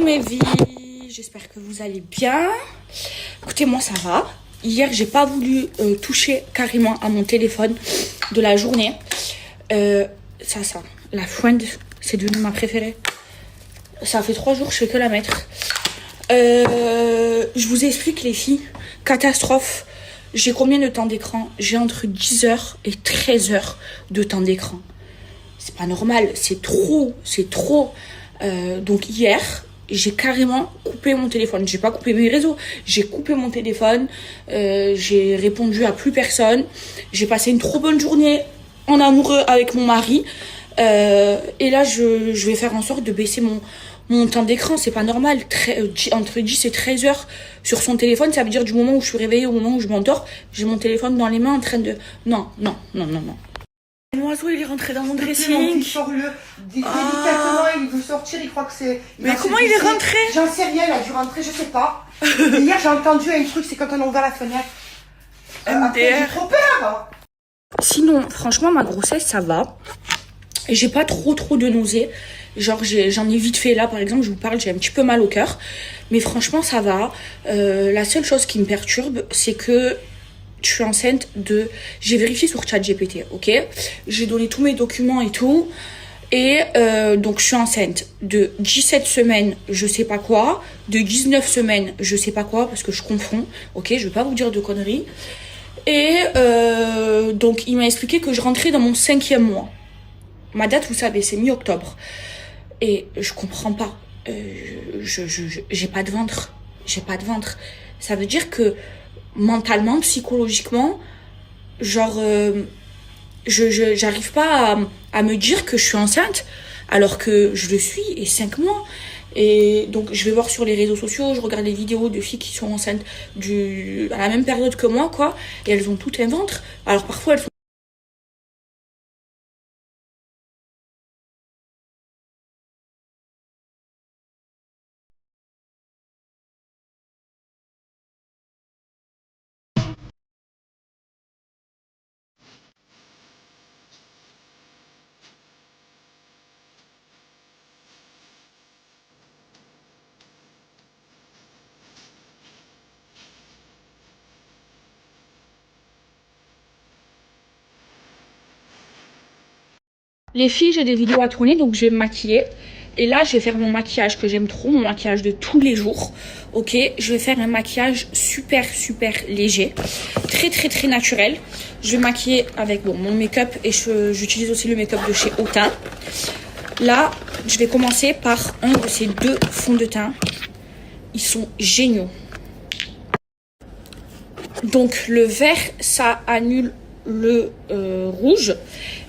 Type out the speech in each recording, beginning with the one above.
mes vies, j'espère que vous allez bien. Écoutez, moi ça va. Hier, j'ai pas voulu toucher carrément à mon téléphone de la journée. La Friend, c'est devenu ma préférée. Ça fait 3 jours, je fais que la mettre. Je vous explique les filles, catastrophe. J'ai combien de temps d'écran? J'ai entre 10 heures et 13 heures de temps d'écran. C'est pas normal, c'est trop. Donc hier, j'ai carrément coupé mon téléphone. J'ai pas coupé mes réseaux, j'ai coupé mon téléphone. J'ai répondu à plus personne. J'ai passé une trop bonne journée en amoureux avec mon mari. Et là, je vais faire en sorte de baisser mon temps d'écran. C'est pas normal. Entre 10 et 13 heures sur son téléphone, ça veut dire du moment où je suis réveillée au moment où je m'endors, j'ai mon téléphone dans les mains en train de... Non. L'oiseau, il est rentré dans mon dressing. Délicatement, il veut sortir, il croit que c'est... Mais comment il est rentré? J'en sais rien, il a dû rentrer, je sais pas. Hier, j'ai entendu un truc, c'est quand on a ouvert la fenêtre. Après, j'ai trop peur. Sinon, franchement, ma grossesse, ça va. J'ai pas trop de nausées. Genre, j'en ai vite fait là, par exemple, je vous parle, j'ai un petit peu mal au cœur. Mais franchement, ça va. La seule chose qui me perturbe, c'est que je suis enceinte de... J'ai vérifié sur ChatGPT, ok? J'ai donné tous mes documents et tout. Et donc, je suis enceinte de 17 semaines, je sais pas quoi. De 19 semaines, je sais pas quoi, parce que je confonds. Ok, je vais pas vous dire de conneries. Et donc, il m'a expliqué que je rentrais dans mon 5e mois. Ma date, vous savez, c'est mi-octobre. Et je comprends pas. J'ai pas de ventre. Ça veut dire que mentalement, psychologiquement, genre, j'arrive pas à me dire que je suis enceinte, alors que je le suis, et 5 mois. Et donc, je vais voir sur les réseaux sociaux, je regarde des vidéos de filles qui sont enceintes à la même période que moi, quoi. Et elles ont toutes un ventre. Alors, parfois, elles font... Les filles, j'ai des vidéos à tourner, donc je vais me maquiller. Et là, je vais faire mon maquillage que j'aime trop, mon maquillage de tous les jours. Ok, je vais faire un maquillage super léger, très naturel. Je vais maquiller avec mon make-up et j'utilise aussi le make-up de chez Autain. Là, je vais commencer par un de ces 2 fonds de teint. Ils sont géniaux. Donc le vert, ça annule le rouge.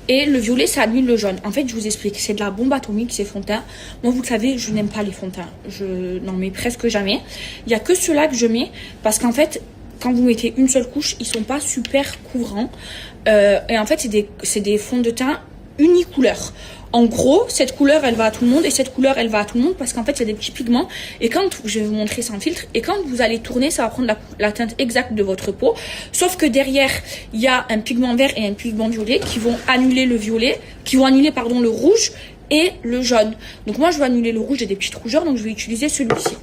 Et le violet, ça annule le jaune. En fait, je vous explique. C'est de la bombe atomique, ces fonds de teint. Moi, vous le savez, je n'aime pas les fonds de teint. Je n'en mets presque jamais. Il n'y a que ceux-là que je mets. Parce qu'en fait, quand vous mettez une seule couche, ils sont pas super couvrants. Et en fait, c'est des fonds de teint unicouleurs. En gros, cette couleur, elle va à tout le monde et cette couleur, elle va à tout le monde parce qu'en fait, il y a des petits pigments. Et quand, je vais vous montrer sans filtre, et quand vous allez tourner, ça va prendre la teinte exacte de votre peau. Sauf que derrière, il y a un pigment vert et un pigment violet qui vont annuler le violet, le rouge et le jaune. Donc moi, je vais annuler le rouge, j'ai des petites rougeurs, donc je vais utiliser celui-ci.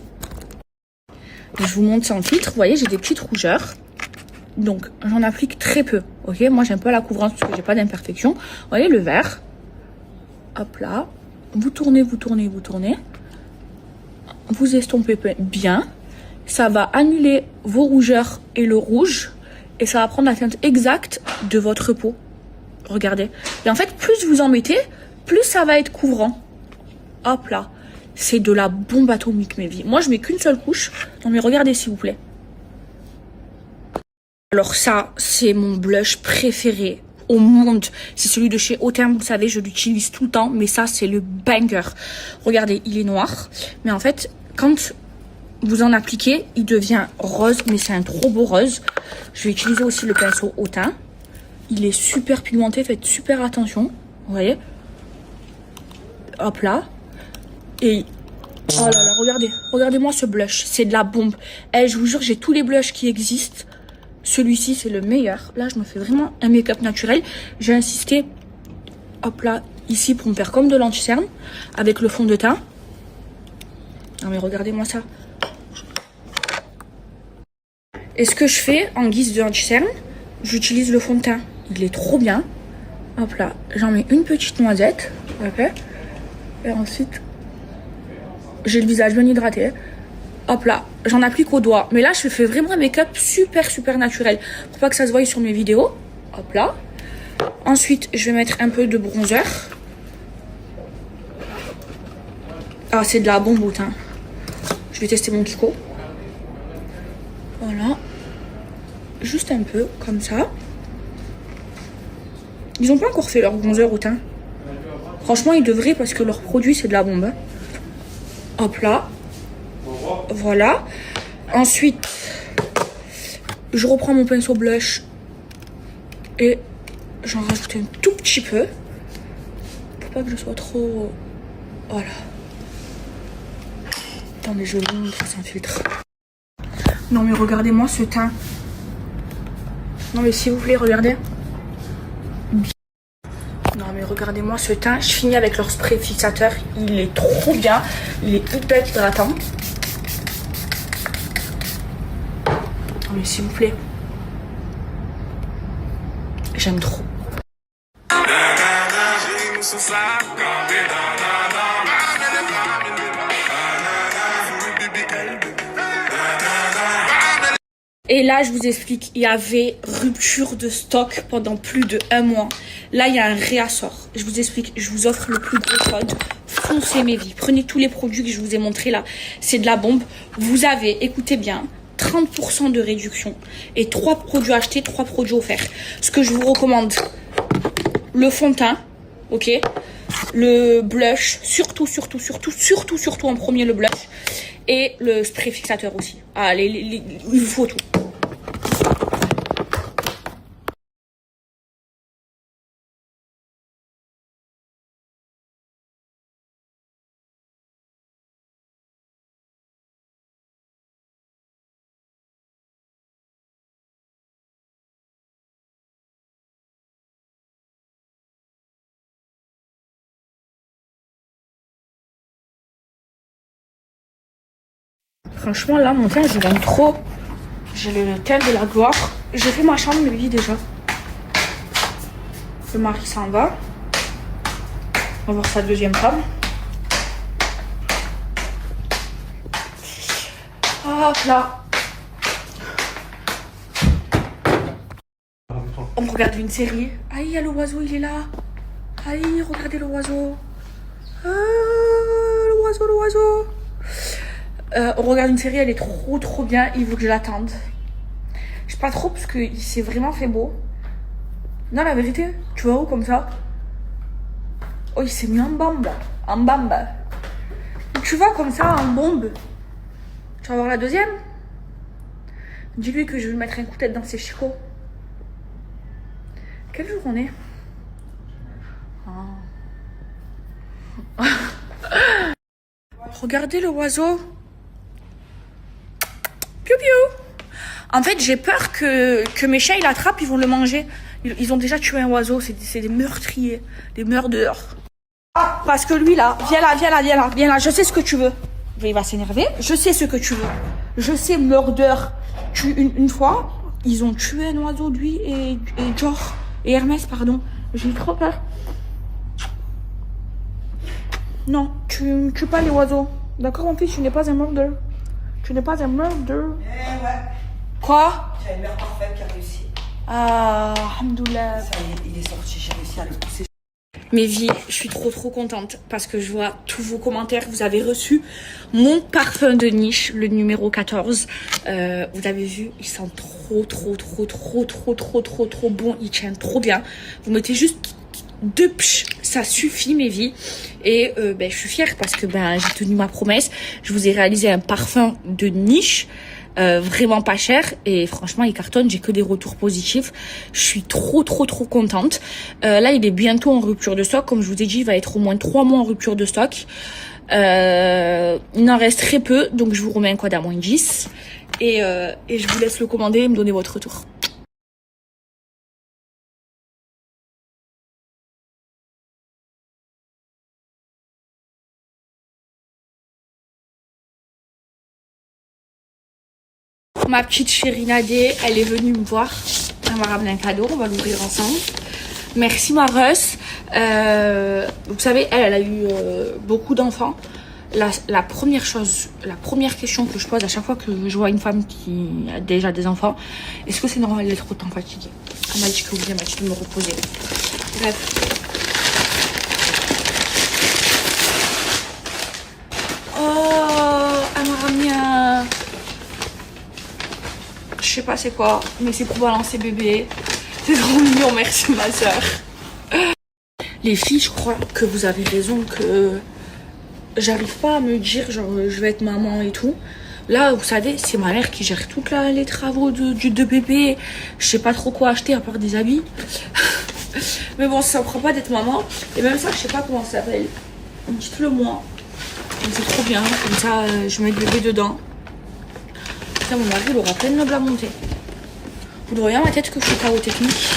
Je vous montre sans filtre, vous voyez, j'ai des petites rougeurs. Donc, j'en applique très peu, ok? Moi, j'aime pas la couvrance parce que j'ai pas d'imperfection. Vous voyez, le vert. Hop là, vous tournez. Vous estompez bien. Ça va annuler vos rougeurs et le rouge. Et ça va prendre la teinte exacte de votre peau. Regardez. Et en fait, plus vous en mettez, plus ça va être couvrant. Hop là. C'est de la bombe atomique, mes vies. Moi, je mets qu'une seule couche. Non, mais regardez, s'il vous plaît. Alors ça, c'est mon blush préféré au monde. C'est celui de chez Autain, vous savez, je l'utilise tout le temps, mais ça, c'est le banger. Regardez, il est noir, mais en fait, quand vous en appliquez, il devient rose, mais c'est un trop beau rose. Je vais utiliser aussi le pinceau Autain. Il est super pigmenté, faites super attention, vous voyez. Hop là. Et oh là là, regardez-moi ce blush, c'est de la bombe. Je vous jure, j'ai tous les blushs qui existent. Celui-ci, c'est le meilleur. Là, je me fais vraiment un make-up naturel. J'ai insisté, hop là, ici, pour me faire comme de l'anti-cerne, avec le fond de teint. Non mais regardez-moi ça. Et ce que je fais en guise de anti-cerne, j'utilise le fond de teint. Il est trop bien. Hop là, j'en mets une petite noisette. Ok. Et ensuite, j'ai le visage bien hydraté. Hop là, j'en applique au doigt. Mais là, je fais vraiment un make-up super naturel. Pour pas que ça se voie sur mes vidéos. Hop là. Ensuite, je vais mettre un peu de bronzer. Ah, c'est de la bombe au teint. Je vais tester mon Kiko. Voilà. Juste un peu, comme ça. Ils ont pas encore fait leur bronzer au teint. Franchement, ils devraient parce que leur produit, c'est de la bombe. Hop là. Voilà. Ensuite, je reprends mon pinceau blush. Et j'en rajoute un tout petit peu. Pour pas que je sois trop... Voilà. Attendez, je vais vous montrer sans filtre. Non mais regardez-moi ce teint. Non mais s'il vous plaît, regardez. Non mais regardez-moi ce teint. Je finis avec leur spray fixateur. Il est trop bien. Il est hyper hydratant. Non mais s'il vous plaît. J'aime trop. Et là, je vous explique, il y avait rupture de stock pendant plus de 1 mois. Là, il y a un réassort. Je vous explique, je vous offre le plus gros code. Foncez mes vies. Prenez tous les produits que je vous ai montrés là. C'est de la bombe. Vous avez, écoutez bien, 30% de réduction. Et 3 produits achetés, 3 produits offerts. Ce que je vous recommande, le fond de teint, ok, le blush, surtout en premier le blush. Et le spray fixateur aussi. Ah, il vous faut tout. Franchement, là, mon teint, je l'aime trop. J'ai le teint de la gloire. J'ai fait ma chambre, mais oui, déjà. Le mari s'en va. On va voir sa deuxième femme. Hop là. On regarde une série. Aïe, il y a le oiseau, il est là. Aïe, regardez le oiseau. Ah, le oiseau. On regarde une série, elle est trop bien. Il faut que je l'attende. Je sais pas trop parce qu'il s'est vraiment fait beau. Non, la vérité, tu vois où comme ça? Oh, il s'est mis en bombe. En bombe. Tu vois comme ça, en bombe. Tu vas voir la deuxième? Dis-lui que je vais lui mettre un coup de tête dans ses chicots. Quel jour on est? Oh. Regardez le oiseau. Piou piou. En fait, j'ai peur que mes chats, ils l'attrapent, ils vont le manger. Ils ont déjà tué un oiseau, c'est des meurtriers, des meurtres. Ah, parce que lui, là, viens là, je sais ce que tu veux. Il va s'énerver, je sais ce que tu veux. Je sais, meurdeur. Une fois, ils ont tué un oiseau, lui et Dior, et Hermès, pardon. J'ai eu trop peur. Non, tu tues pas les oiseaux. D'accord, mon fils, tu n'es pas un meurdeur. Tu n'es pas un meurdeur. Eh ouais. Quoi? Tu as une mère parfaite qui a réussi. Ah, alhamdoulilah. Ça y est, il est sorti, j'ai réussi à le pousser. Mes vies, je suis trop contente parce que je vois tous vos commentaires. Vous avez reçu mon parfum de niche, le numéro 14. Vous avez vu, il sent trop bon. Il tient trop bien. Vous mettez juste 2 psh, ça suffit mes vies. Et je suis fière parce que j'ai tenu ma promesse. Je vous ai réalisé un parfum de niche. Vraiment pas cher et franchement il cartonne, j'ai que des retours positifs. Je suis trop contente. Là il est bientôt en rupture de stock, comme je vous ai dit, il va être au moins 3 mois en rupture de stock. Il en reste très peu, donc je vous remets un code à moins 10 et je vous laisse le commander et me donner votre retour. Ma petite chérie Nadé, elle est venue me voir. Elle m'a ramené un cadeau, on va l'ouvrir ensemble. Merci ma Russ. Vous savez, elle a eu beaucoup d'enfants. La première question que je pose à chaque fois que je vois une femme qui a déjà des enfants, est-ce que c'est normal d'être autant fatiguée? Elle m'a dit que oui, elle m'a dit de me reposer. Bref. Oh, elle m'a ramené un... Je sais pas c'est quoi, mais c'est pour balancer bébé. C'est trop mignon, merci ma soeur. Les filles, je crois que vous avez raison, que j'arrive pas à me dire genre je vais être maman et tout. Là, vous savez, c'est ma mère qui gère toutes les travaux de bébé. Je sais pas trop quoi acheter à part des habits. Mais bon, ça me fera pas d'être maman. Et même ça, je sais pas comment ça s'appelle. Dites-le moi. C'est trop bien. Comme ça, je mets le bébé dedans. Putain, mon mari, il aura plein de meubles à monter. Vous voyez à ma tête que je suis chaos technique.